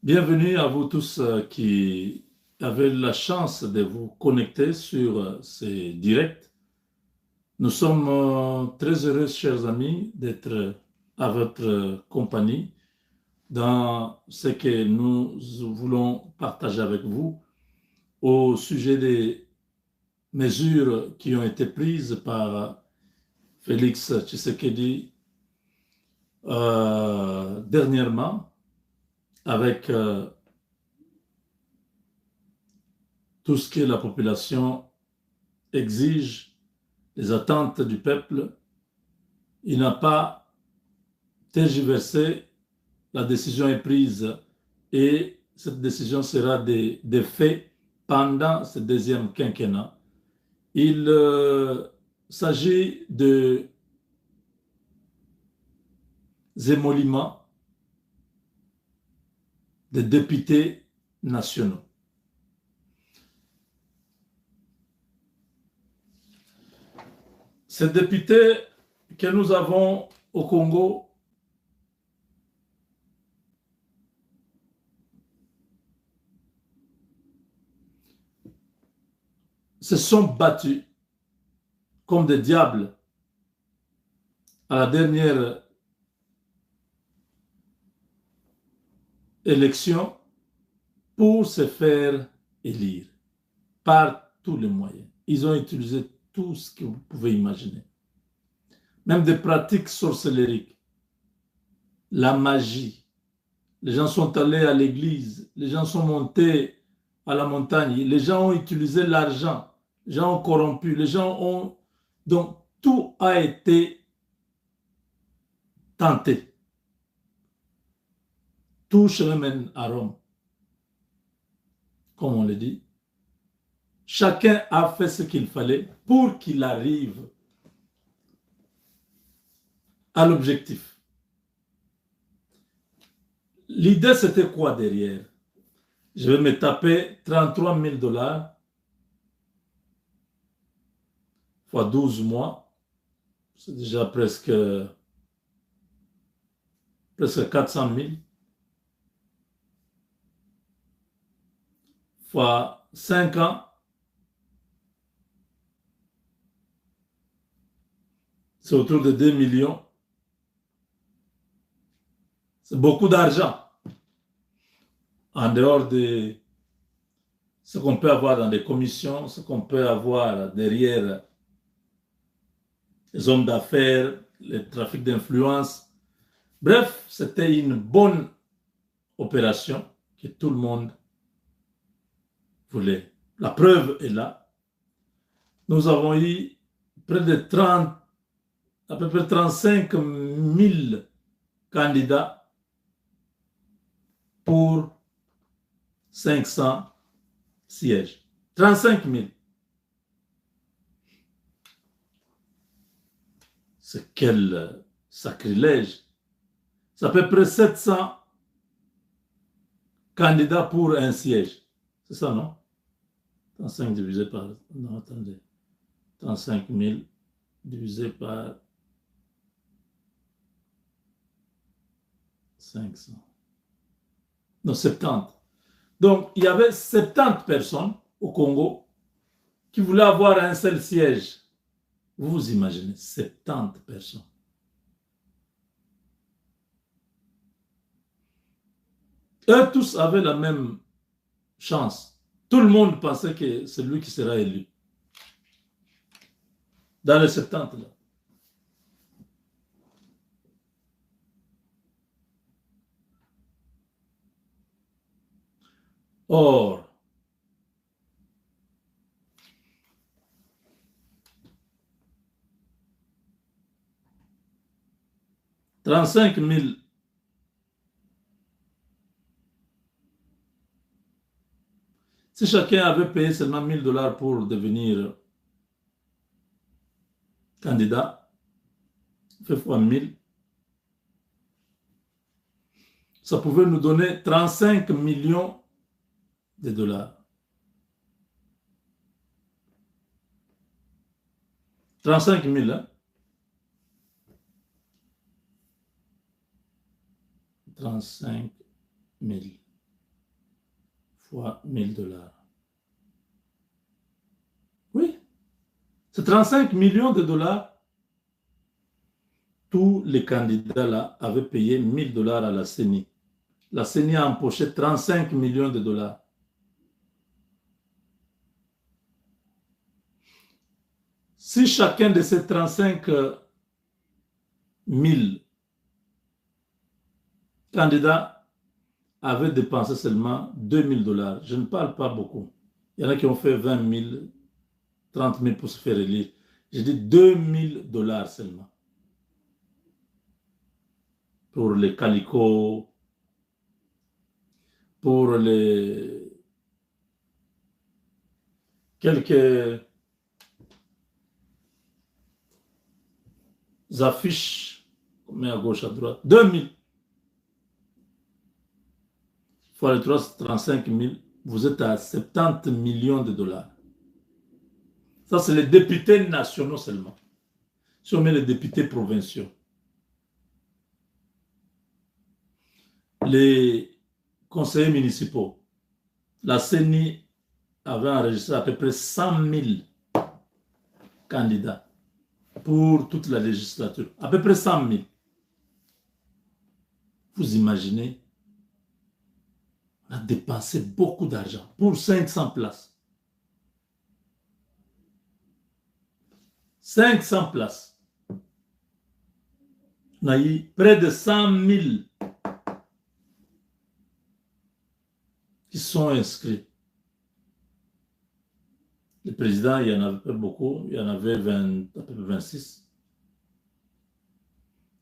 Bienvenue à vous tous qui avez la chance de vous connecter sur ces directs. Nous sommes très heureux, chers amis, d'être à votre compagnie dans ce que nous voulons partager avec vous au sujet des mesures qui ont été prises par Félix Tshisekedi dernièrement avec tout ce que la population exige, les attentes du peuple. Il n'a pas tergiversé, la décision est prise et cette décision sera des faits pendant ce deuxième quinquennat. Il s'agit de émoluments des députés nationaux. Ces députés que nous avons au Congo se sont battus comme des diables à la dernière élection pour se faire élire par tous les moyens. Ils ont utilisé tout ce que vous pouvez imaginer. Même des pratiques sorcellériques, la magie. Les gens sont allés à l'église, les gens sont montés à la montagne, les gens ont utilisé l'argent, les gens ont corrompu, les gens ont... Donc, tout a été tenté. Tout chemin mène à Rome, comme on le dit. Chacun a fait ce qu'il fallait pour qu'il arrive à l'objectif. L'idée, c'était quoi derrière? Je vais me taper 33 000 $ fois 12 mois. C'est déjà presque 400 000 fois 5 ans. C'est autour de 2 millions. C'est beaucoup d'argent. En dehors de ce qu'on peut avoir dans les commissions, ce qu'on peut avoir derrière les hommes d'affaires, le trafic d'influence. Bref, c'était une bonne opération que tout le monde voulait. La preuve est là. Nous avons eu près de 30, à peu près 35 000 candidats pour 500 sièges. 35 000. C'est quel sacrilège. C'est à peu près 700 candidats pour un siège. C'est ça, non? 35 divisé par... Non, attendez. 35 000 divisé par 500. Non, 70. Donc, il y avait 70 personnes au Congo qui voulaient avoir un seul siège. Vous vous imaginez, 70 personnes. Eux tous avaient la même chance. Tout le monde pensait que c'est lui qui sera élu. Dans les 70 là. Or, « 35 000 si chacun avait payé seulement 1 000 $ pour devenir candidat, fait fois 1000, ça pouvait nous donner 35 millions de dollars. 35 000, hein? 35 000. fois 1000 dollars. Oui, c'est 35 millions de dollars. Tous les candidats là avaient payé 1000 dollars à la CENI. La CENI a empoché 35 millions de dollars. Si chacun de ces 35 000 candidats avait dépensé seulement 2000 dollars, je ne parle pas beaucoup. Il y en a qui ont fait 20 000, 30 000 pour se faire élire. J'ai dit 2000 dollars seulement. Pour les calicots, pour les quelques affiches, mais à gauche, à droite, 2000. Fois les 35 000, vous êtes à 70 millions de dollars. Ça, c'est les députés nationaux seulement. Si on met les députés provinciaux, les conseillers municipaux, la CENI avait enregistré à peu près 100 000 candidats pour toute la législature. À peu près 100 000. Vous imaginez, on a dépensé beaucoup d'argent pour 500 places. 500 places. On a eu près de 100 000 qui sont inscrits. Le président, il y en avait pas beaucoup, il y en avait à peu près 26.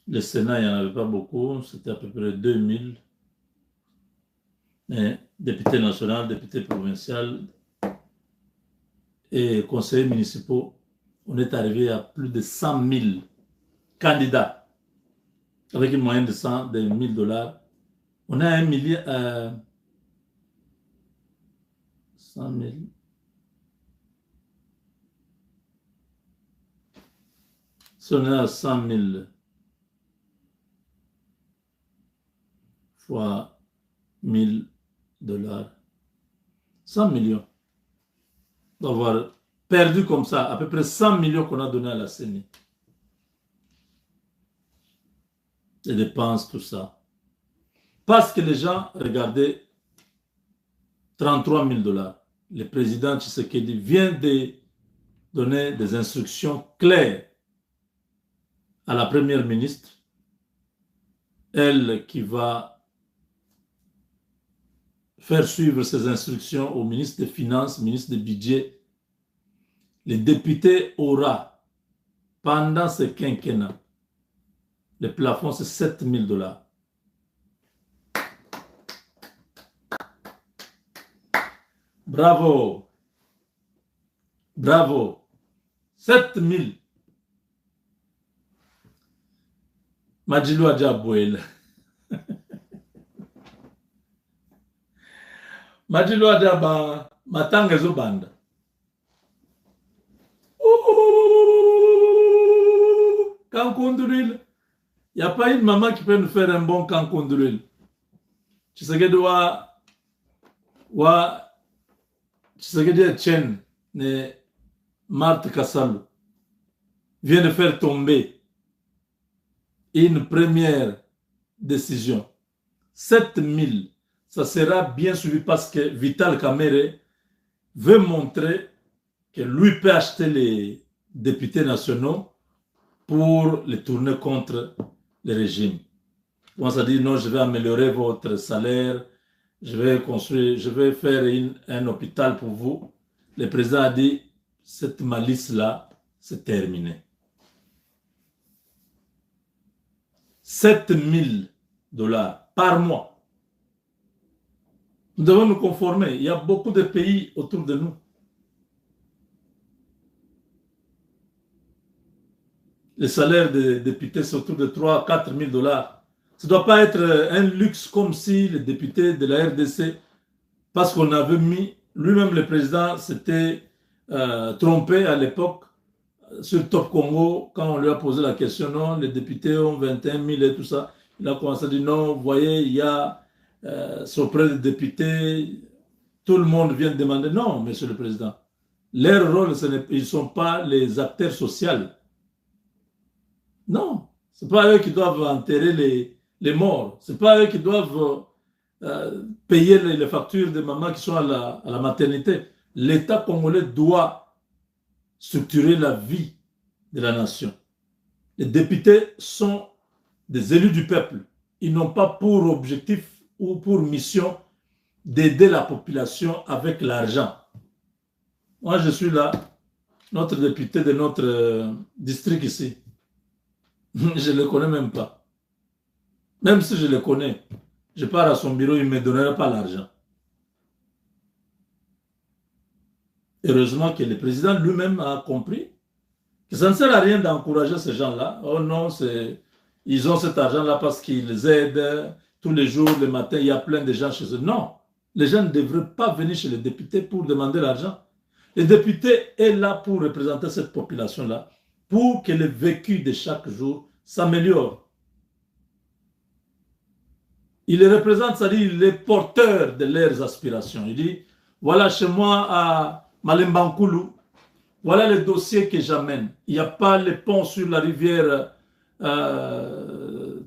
Le Sénat, il n'y en avait pas beaucoup, c'était à peu près 2000. Mais député national, député provincial et conseillers municipaux, on est arrivé à plus de 100 000 candidats avec une moyenne de 1000 dollars. On a 1 million, 100 000. Si on est à 100 000 fois 1000 dollars, 100 millions. D'avoir perdu comme ça, à peu près 100 millions qu'on a donné à la CENI. Les dépenses, tout ça. Parce que les gens regardaient 33 000 dollars. Le président Tshisekedi vient de donner des instructions claires à la première ministre, elle qui va faire suivre ces instructions au ministre des Finances, ministre du Budget. Les députés auront, pendant ce quinquennat, le plafond c'est 7 000 dollars. Bravo! Bravo! 7 000. Majilou Adjabouel. Majilou Adjaba, matanga zobanda. Cancondril. Il n'y a pas une maman qui peut nous faire un bon cancondril. Tu sais que Etienne, Marthe Kassalou, vient de faire tomber une première décision. 7 000, ça sera bien suivi parce que Vital Kamerhe veut montrer que lui peut acheter les députés nationaux pour les tourner contre le régime. On s'est dit non, je vais améliorer votre salaire, je vais construire, je vais faire un hôpital pour vous. Le président a dit, cette malice-là, c'est terminé. 7 000 dollars par mois. Nous devons nous conformer. Il y a beaucoup de pays autour de nous. Le salaire des députés, c'est autour de 3 à 4 000 dollars. Ça ne doit pas être un luxe comme si les députés de la RDC, parce qu'on avait mis, lui-même le président s'était trompé à l'époque sur Top Congo, quand on lui a posé la question, non, les députés ont 21 000 et tout ça. Il a commencé à dire, non, vous voyez, il y a auprès des députés, tout le monde vient demander. Non, Monsieur le Président. Leur rôle, ils ne sont pas les acteurs sociaux. Non, ce n'est pas eux qui doivent enterrer les morts. Ce n'est pas eux qui doivent payer les factures des mamans qui sont à la maternité. L'État congolais doit structurer la vie de la nation. Les députés sont des élus du peuple. Ils n'ont pas pour objectif ou pour mission d'aider la population avec l'argent. Moi, je suis là, notre député de notre district ici. Je ne le connais même pas. Même si je le connais, je pars à son bureau, il ne me donnera pas l'argent. Heureusement que le président lui-même a compris que ça ne sert à rien d'encourager ces gens-là. Oh non, ils ont cet argent-là parce qu'ils aident tous les jours, le matin, il y a plein de gens chez eux. Non, les gens ne devraient pas venir chez les députés pour demander l'argent. Le député est là pour représenter cette population-là, pour que le vécu de chaque jour s'améliore. Il les représente, c'est-à-dire il est porteur de leurs aspirations. Il dit, voilà chez moi à Malembankulu, voilà les dossiers que j'amène. Il n'y a pas les ponts sur la rivière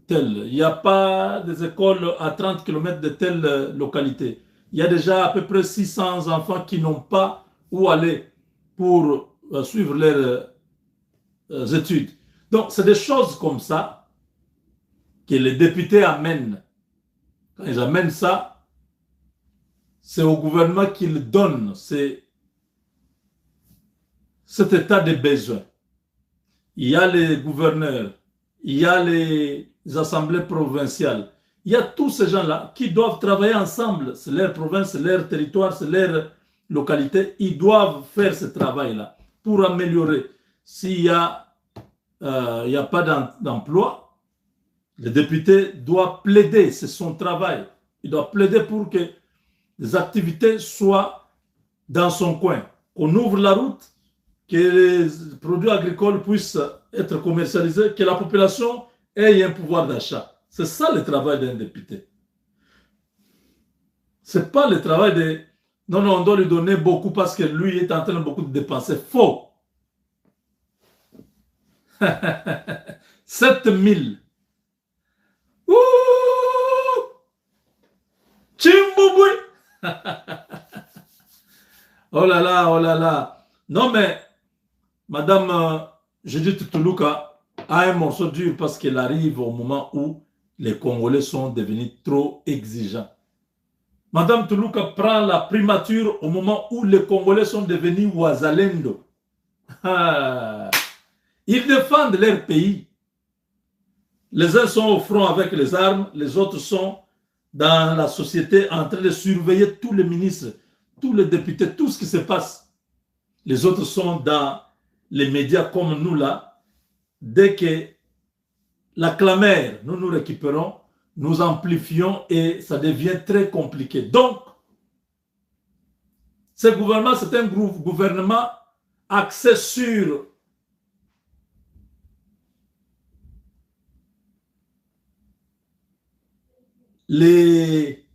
telle. Il n'y a pas des écoles à 30 km de telle localité. Il y a déjà à peu près 600 enfants qui n'ont pas où aller pour suivre leurs études. Donc, c'est des choses comme ça que les députés amènent. Quand ils amènent ça, c'est au gouvernement qu'ils donnent cet état de besoin. Il y a les gouverneurs, il y a les assemblées provinciales, il y a tous ces gens-là qui doivent travailler ensemble. C'est leur province, c'est leur territoire, c'est leur localité. Ils doivent faire ce travail-là pour améliorer. S'il n'y a, pas d'emploi, le député doit plaider, c'est son travail. Il doit plaider pour que les activités soient dans son coin, qu'on ouvre la route, que les produits agricoles puissent être commercialisés, que la population ait un pouvoir d'achat. C'est ça le travail d'un député. Ce n'est pas le travail de... Non, non, on doit lui donner beaucoup parce que lui est en train de beaucoup de dépenser. Faux. 7000. Ouh! Chimbouboué! Oh là là, oh là là. Non mais, Madame Judith Toulouka a un morceau dur parce qu'elle arrive au moment où les Congolais sont devenus trop exigeants. Madame Toulouka prend la primature au moment où les Congolais sont devenus Ouazalendo. Ils défendent leur pays. Les uns sont au front avec les armes, les autres sont dans la société en train de surveiller tous les ministres, tous les députés, tout ce qui se passe. Les autres sont dans les médias comme nous là. Dès que la clameur, nous nous récupérons, nous amplifions et ça devient très compliqué. Donc, ce gouvernement, c'est un gouvernement axé sur les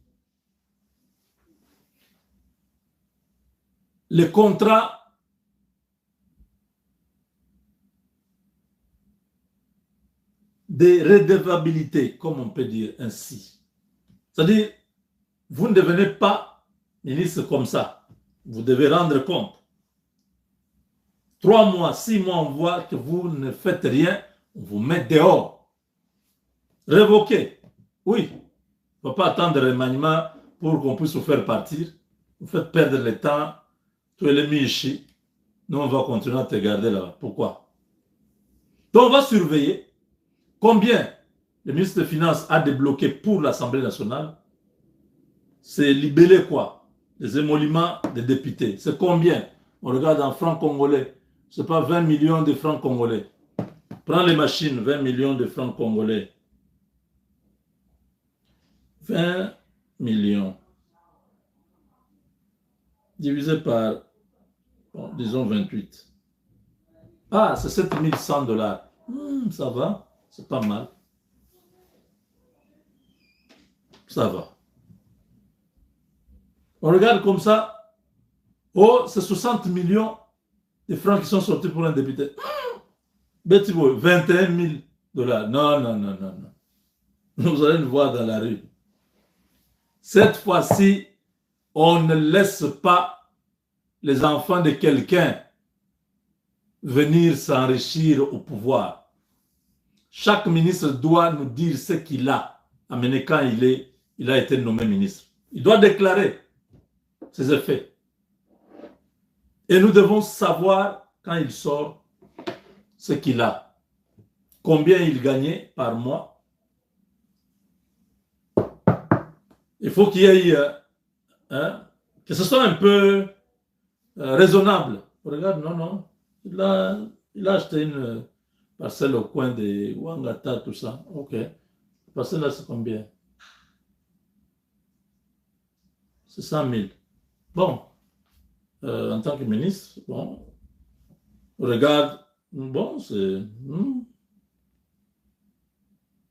contrats de redevabilité, comme on peut dire ainsi. C'est-à-dire, vous ne devenez pas ministre comme ça. Vous devez rendre compte. 3 mois, 6 mois, on voit que vous ne faites rien, on vous met dehors. Révoqué. Oui. Il ne faut pas attendre le remaniement pour qu'on puisse vous faire partir. Vous faites perdre le temps. Tu es le ici. Nous, on va continuer à te garder là-bas. Pourquoi? Donc, on va surveiller combien le ministre des Finances a débloqué pour l'Assemblée nationale. C'est libellé quoi? Les émoluments des députés. C'est combien? On regarde en francs congolais. Ce n'est pas 20 millions de francs congolais. Prends les machines, 20 millions de francs congolais. 20 millions. Divisé par, bon, disons 28. Ah, c'est 7100 $. Ça va, c'est pas mal. Ça va. On regarde comme ça, oh, c'est 60 millions de francs qui sont sortis pour un député. Betty Boy, 21 000 dollars. Non, non, non, non, non. Vous allez nous voir dans la rue. Cette fois-ci, on ne laisse pas les enfants de quelqu'un venir s'enrichir au pouvoir. Chaque ministre doit nous dire ce qu'il a amené quand il a été nommé ministre. Il doit déclarer ses effets. Et nous devons savoir, quand il sort, ce qu'il a. Combien il gagnait par mois. Il faut qu'il y ait, que ce soit un peu raisonnable. Regarde, non, non. Il a acheté une parcelle au coin de Wangata, tout ça. Ok. La parcelle là, c'est combien? C'est 100 000. Bon. En tant que ministre, bon. Regarde. Bon, c'est...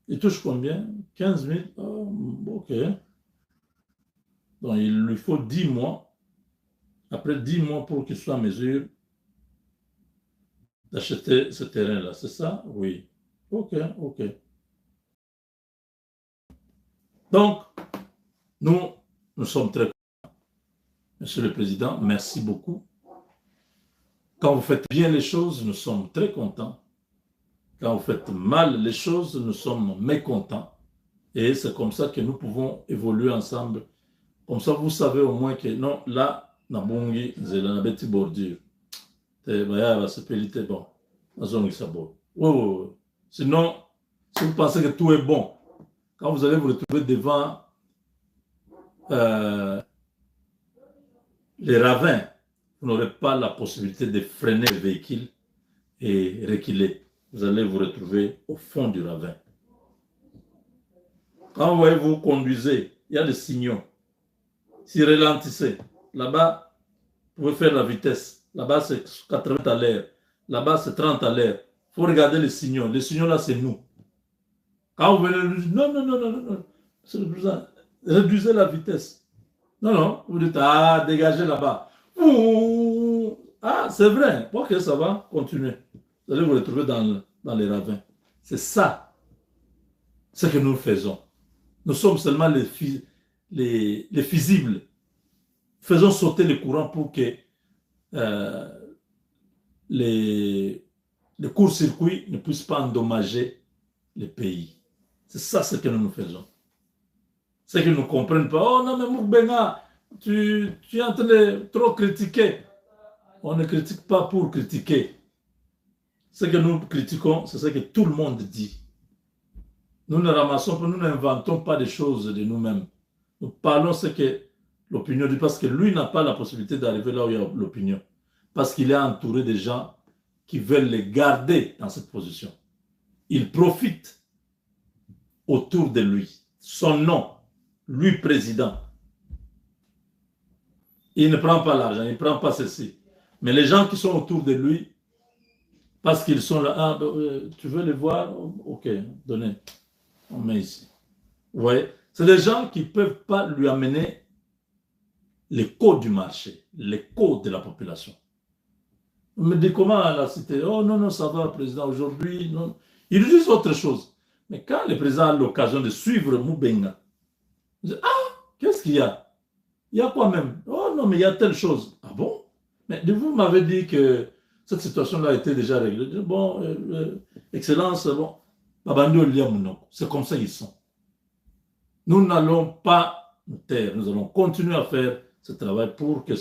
il touche combien? 15 000. Oh, ok. Donc, il lui faut 10 mois. Après 10 mois pour qu'il soit en mesure d'acheter ce terrain-là. C'est ça? Oui. Ok, ok. Donc, nous sommes très contents. Monsieur le Président, merci beaucoup. Quand vous faites bien les choses, nous sommes très contents. Quand vous faites mal les choses, nous sommes mécontents. Et c'est comme ça que nous pouvons évoluer ensemble. Comme ça, vous savez au moins que non, là, Nabongi, c'est la petite bordure. C'est bon. Sinon, si vous pensez que tout est bon, quand vous allez vous retrouver devant les ravins, vous n'aurez pas la possibilité de freiner le véhicule et reculer. Vous allez vous retrouver au fond du ravin. Quand vous voyez, vous conduisez, il y a des signaux. Si ralentissez, là-bas, vous pouvez faire la vitesse. Là-bas, c'est 80 à l'heure. Là-bas, c'est 30 à l'heure. Il faut regarder les signaux. Les signaux, là, c'est nous. Quand vous venez, non, non, non, non, non, c'est le président. Réduisez la vitesse. Non, non, vous dites, ah, dégagez là-bas. Ah, c'est vrai. Ok, ça va, continuez. Vous allez vous retrouver dans les ravins. C'est ça, ce que nous faisons. Nous sommes seulement les fusibles. Faisons sauter le courant pour que les courts-circuits ne puissent pas endommager les pays. C'est ça ce que nous faisons. C'est qu'ils ne comprennent pas. Oh non, mais Moukbenga, tu es en train de trop critiquer. On ne critique pas pour critiquer. Ce que nous critiquons, c'est ce que tout le monde dit. Nous ne ramassons pas, nous n'inventons pas des choses de nous-mêmes. Nous parlons ce que l'opinion dit, parce que lui n'a pas la possibilité d'arriver là où il y a l'opinion. Parce qu'il est entouré de gens qui veulent les garder dans cette position. Il profite autour de lui. Son nom, lui président. Il ne prend pas l'argent, il ne prend pas ceci. Mais les gens qui sont autour de lui, parce qu'ils sont là, ah, tu veux les voir? Ok, donnez. On met ici. Vous voyez? C'est des gens qui ne peuvent pas lui amener les codes du marché, les codes de la population. On me dit comment la cité? Oh non, non, ça va, président, aujourd'hui. Non. Ils disent autre chose. Mais quand le président a l'occasion de suivre Moubenga, il dit, ah, qu'est-ce qu'il y a? Il y a quoi même? Oh non, mais il y a telle chose. Ah bon? Mais vous m'avez dit que cette situation-là a été déjà réglée. Bon, Excellence, bon, c'est comme ça qu'ils sont. Nous n'allons pas nous taire, nous allons continuer à faire ce travail pour que,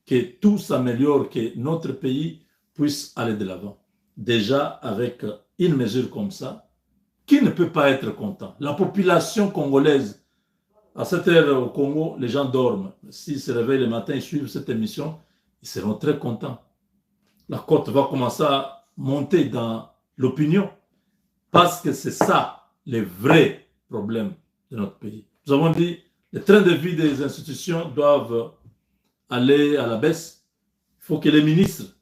que tout s'améliore, que notre pays puisse aller de l'avant. Déjà, avec une mesure comme ça, qui ne peut pas être content? La population congolaise, à cette heure au Congo, les gens dorment. S'ils se réveillent le matin et suivent cette émission, ils seront très contents. La cote va commencer à monter dans l'opinion parce que c'est ça les vrais problèmes de notre pays. Nous avons dit les trains de vie des institutions doivent aller à la baisse. Il faut que les ministres,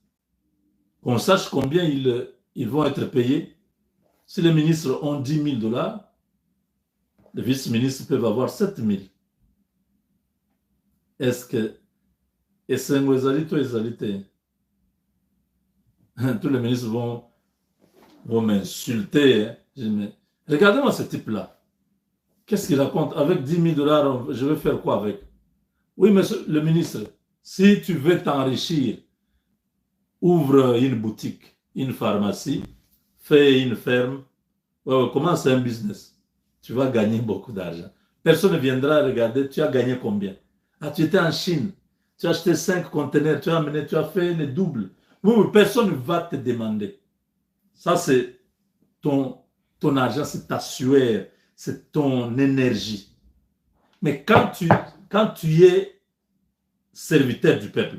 qu'on sache combien ils vont être payés. Si les ministres ont 10 000 dollars, les vice-ministres peuvent avoir 7 000. est-ce que... Et c'est un ezalito, ezalité. Tous les ministres vont m'insulter. Hein. Regardez-moi ce type-là. Qu'est-ce qu'il raconte? Avec 10 000 dollars, je vais faire quoi avec? Oui, monsieur le ministre, si tu veux t'enrichir, ouvre une boutique, une pharmacie, fais une ferme, commence un business. Tu vas gagner beaucoup d'argent. Personne ne viendra regarder, tu as gagné combien? Ah, tu étais en Chine, tu as acheté 5 conteneurs, tu as amené, tu as fait le double. Oui, personne ne va te demander. Ça, c'est ton argent, c'est ta sueur, c'est ton énergie. Mais quand tu es serviteur du peuple,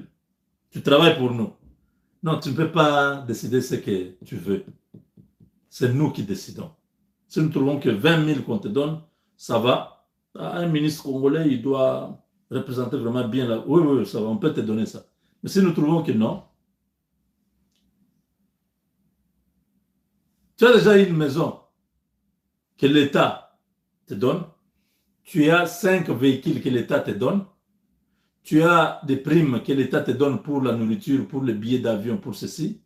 tu travailles pour nous. Non, tu ne peux pas décider ce que tu veux. C'est nous qui décidons. Si nous trouvons que 20 000 qu'on te donne, ça va. Un ministre congolais, il doit représenter vraiment bien là. Oui, oui, ça va, on peut te donner ça. Mais si nous trouvons que non, tu as déjà une maison que l'État te donne, tu as 5 véhicules que l'État te donne, tu as des primes que l'État te donne pour la nourriture, pour les billets d'avion, pour ceci.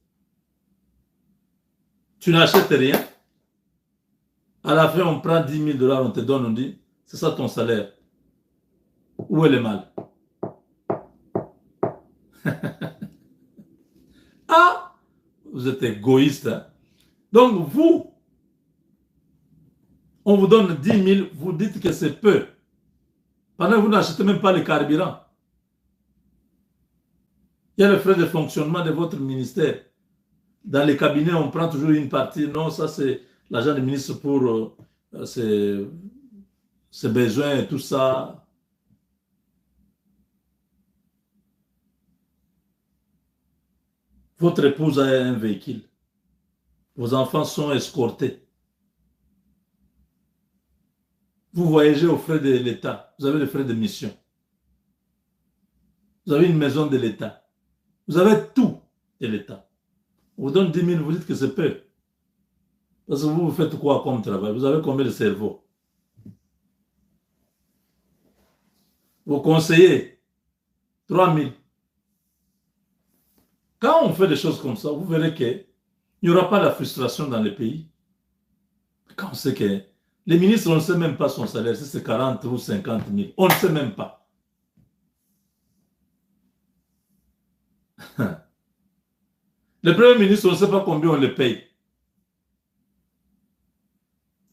Tu n'achètes rien. À la fin, on prend 10 000 dollars, on te donne, on dit, c'est ça ton salaire. Où est le mal? Ah, vous êtes égoïste. Hein? Donc, vous, on vous donne 10 000, vous dites que c'est peu. Pendant que vous n'achetez même pas le carburant. Il y a les frais de fonctionnement de votre ministère. Dans les cabinets, on prend toujours une partie. Non, ça, c'est l'agent du ministre pour ses besoins et tout ça. Votre épouse a un véhicule. Vos enfants sont escortés. Vous voyagez aux frais de l'État. Vous avez les frais de mission. Vous avez une maison de l'État. Vous avez tout de l'État. On vous donne 10 000, vous dites que c'est peu. Parce que vous faites quoi comme travail? Vous avez combien de cerveaux? Vos conseillers, 3 000. Quand on fait des choses comme ça, vous verrez qu'il n'y aura pas la frustration dans les pays. Quand on sait que les ministres, on ne sait même pas son salaire, si c'est 40 ou 50 000. On ne sait même pas. Le premier ministre, on ne sait pas combien on le paye.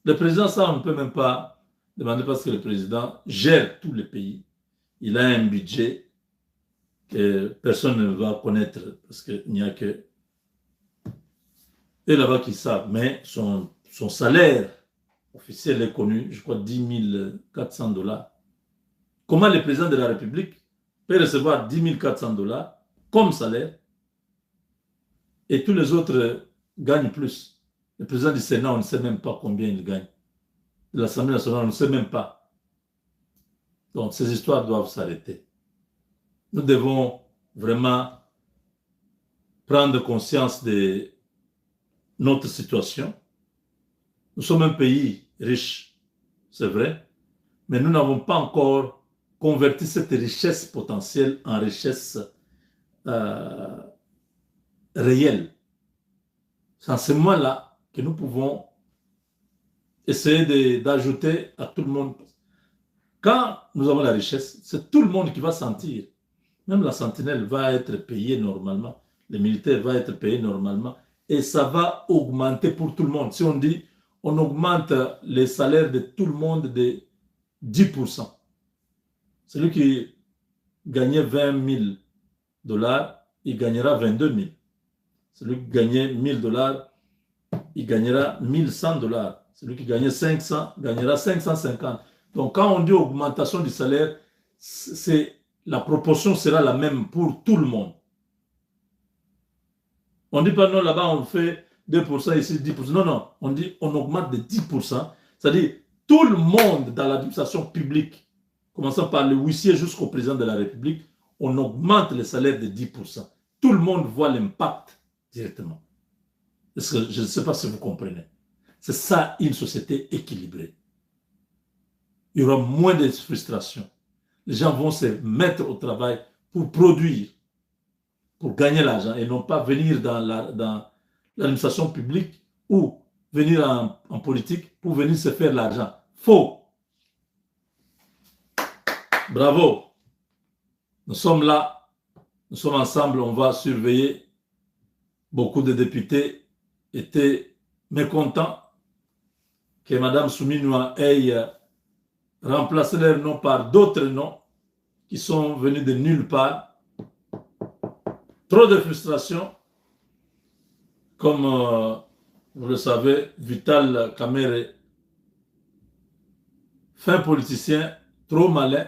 Le président, ça, on ne peut même pas demander parce que le président gère tous les pays. Il a un budget que personne ne va connaître parce qu'il n'y a que eux là-bas qui savent. Mais son salaire officiel est connu, je crois, 10 400 dollars. Comment le président de la République peut recevoir 10 400 dollars comme salaire et tous les autres gagnent plus? Le président du Sénat, on ne sait même pas combien il gagne. L'Assemblée nationale, on ne sait même pas. Donc, ces histoires doivent s'arrêter. Nous devons vraiment prendre conscience de notre situation. Nous sommes un pays riche, c'est vrai, mais nous n'avons pas encore converti cette richesse potentielle en richesse réelle. C'est en ce moment-là que nous pouvons essayer d'ajouter à tout le monde. Quand nous avons la richesse, c'est tout le monde qui va sentir. Même la sentinelle va être payée normalement. Les militaires vont être payés normalement. Et ça va augmenter pour tout le monde. Si on dit, on augmente les salaires de tout le monde de 10%. Celui qui gagnait 20 000 dollars, il gagnera 22 000. Celui qui gagnait 1 000 dollars, il gagnera 1 100 dollars. Celui qui gagnait 500 gagnera 550. Donc, quand on dit augmentation du salaire, la proportion sera la même pour tout le monde. On ne dit pas non, là-bas on fait 2%, ici 10%. Non, non, on dit on augmente de 10%. C'est-à-dire tout le monde dans l'administration publique, commençant par le huissier jusqu'au président de la République, on augmente le salaire de 10%. Tout le monde voit l'impact directement. Est-ce que, je ne sais pas si vous comprenez. C'est ça une société équilibrée. Il y aura moins de frustration. Les gens vont se mettre au travail pour produire, pour gagner l'argent et non pas venir dans l'administration publique ou venir en politique pour venir se faire l'argent. Faux. Bravo. Nous sommes là, nous sommes ensemble, on va surveiller. Beaucoup de députés étaient mécontents que Mme Souminoua ait remplacé leur nom par d'autres noms qui sont venus de nulle part. Trop de frustration, comme vous le savez, Vital Kamerhe, fin politicien, trop malin.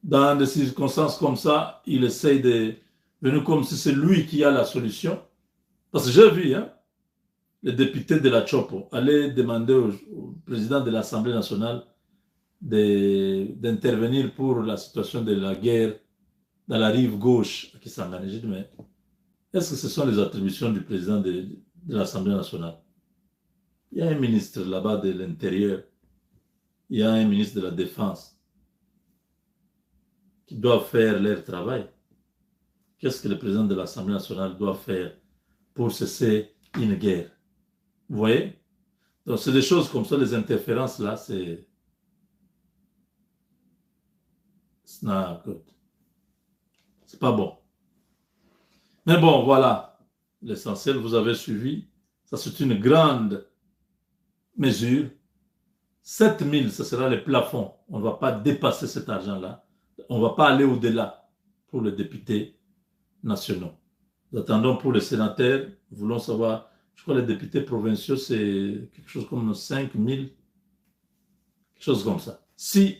Dans des circonstances comme ça, il essaye de venir comme si c'est lui qui a la solution. Parce que j'ai vu, les députés de la Chopo aller demander au président de l'Assemblée nationale d'intervenir pour la situation de la guerre dans la rive gauche à Kisangani. J'ai dit, mais est-ce que ce sont les attributions du président de l'Assemblée nationale? Il y a un ministre là-bas de l'Intérieur, il y a un ministre de la Défense qui doivent faire leur travail. Qu'est-ce que le président de l'Assemblée nationale doit faire pour cesser une guerre? Vous voyez? Donc, c'est des choses comme ça, les interférences là, c'est pas bon. Mais bon, voilà. L'essentiel, vous avez suivi. Ça, c'est une grande mesure. 7 000, ce sera le plafond. On ne va pas dépasser cet argent-là. On ne va pas aller au-delà pour les députés nationaux. Nous attendons pour les sénateurs. Nous voulons savoir, je crois que les députés provinciaux, c'est quelque chose comme 5 000, quelque chose comme ça. Si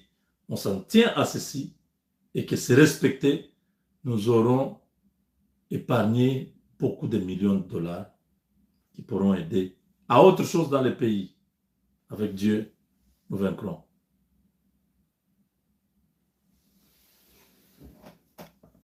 on s'en tient à ceci et que c'est respecté, nous aurons épargné beaucoup de millions de dollars qui pourront aider à autre chose dans le pays. Avec Dieu, nous vaincrons.